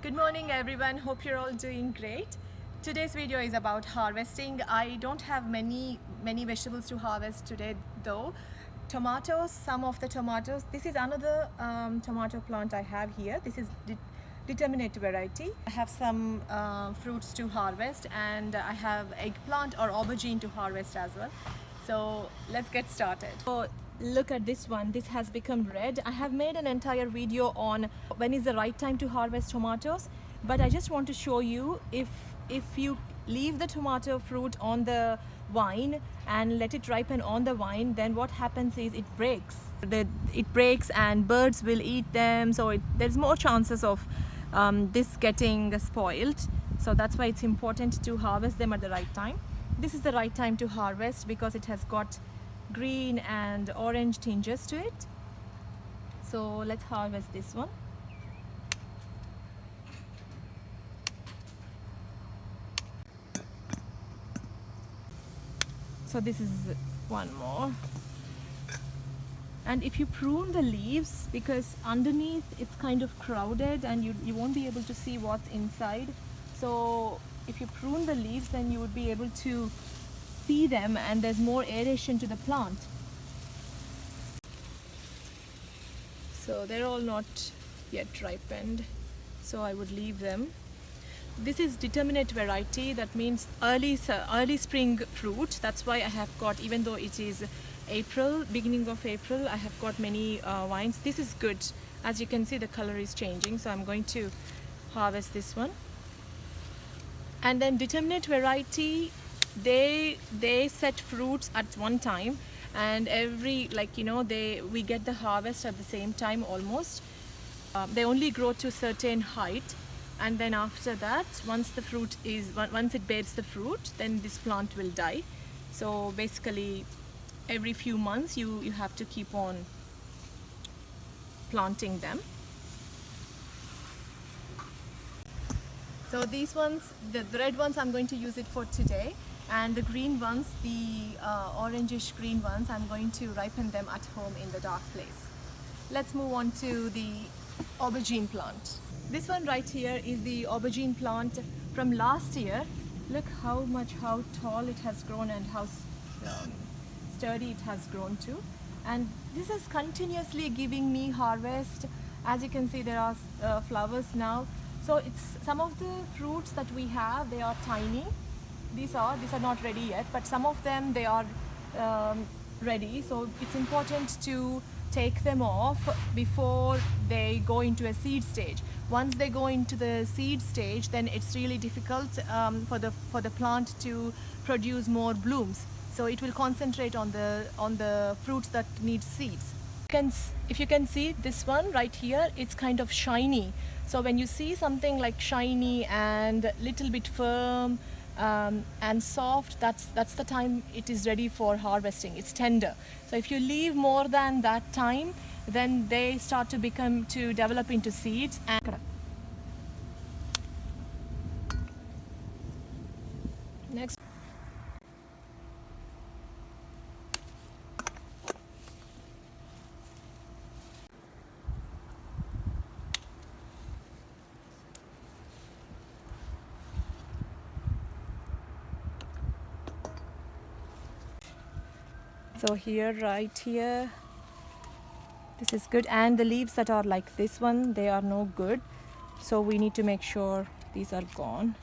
Good morning everyone, hope you're all doing great. Today's video is about harvesting. I don't have many vegetables to harvest today though. Tomatoes, some of the tomatoes. This is another tomato plant I have here. This is determinate variety. I have some fruits to harvest, and I have eggplant or aubergine to harvest as well. So let's get started. So look at this one. This has become red. I have made an entire video on when is the right time to harvest tomatoes, but I just want to show you if you leave the tomato fruit on the vine and let it ripen on the vine, then what happens is it breaks. It breaks and birds will eat them, so there's more chances of this getting spoiled. So that's why it's important to harvest them at the right time. This is the right time to harvest because it has got green and orange tinges to it. So let's harvest this one. So this is one more. And if you prune the leaves, because underneath it's kind of crowded and you won't be able to see what's inside. So if you prune the leaves, then you would be able to see them and there's more aeration to the plant. So they're all not yet ripened, so I would leave them. This is determinate variety, that means early spring fruit. That's why I have got, even though it is April, beginning of April, I have got many vines. This is good. As you can see, the color is changing, so I'm going to harvest this one. And then determinate variety, they set fruits at one time, and every, we get the harvest at the same time almost. They only grow to a certain height, and then after that, once it bears the fruit, then this plant will die. So basically every few months you have to keep on planting them. So these ones, the red ones, I'm going to use it for today, and the green ones, the orangish green ones, I'm going to ripen them at home in the dark place. Let's move on to the aubergine plant. This one right here is the aubergine plant from last year. Look how tall it has grown and how sturdy it has grown to. And this is continuously giving me harvest. As you can see, there are flowers now. So it's some of the fruits that we have, they are tiny. These are not ready yet, but some of them, they are ready. So it's important to take them off before they go into a seed stage. Once they go into the seed stage, then it's really difficult for the plant to produce more blooms. So it will concentrate on the fruits that need seeds. If you can see this one right here, it's kind of shiny. So when you see something like shiny and little bit firm and soft, that's the time it is ready for harvesting. It's tender. So if you leave more than that time, then they start to develop into seeds. And next. So right here, this is good, and the leaves that are like this one, they are no good. So we need to make sure these are gone.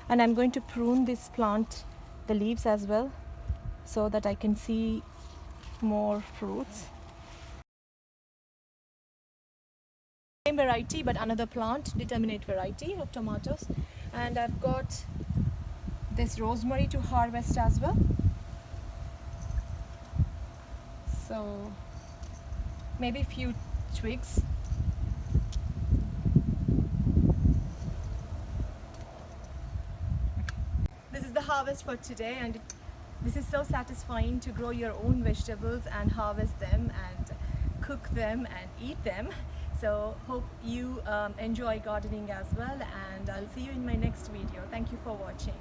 And I'm going to prune this plant, the leaves as well, so that I can see more fruits. Same variety, but another plant, determinate variety of tomatoes. And I've got this rosemary to harvest as well. So maybe a few twigs. This is the harvest for today, and this is so satisfying to grow your own vegetables and harvest them and cook them and eat them. So hope you enjoy gardening as well, and I'll see you in my next video. Thank you for watching.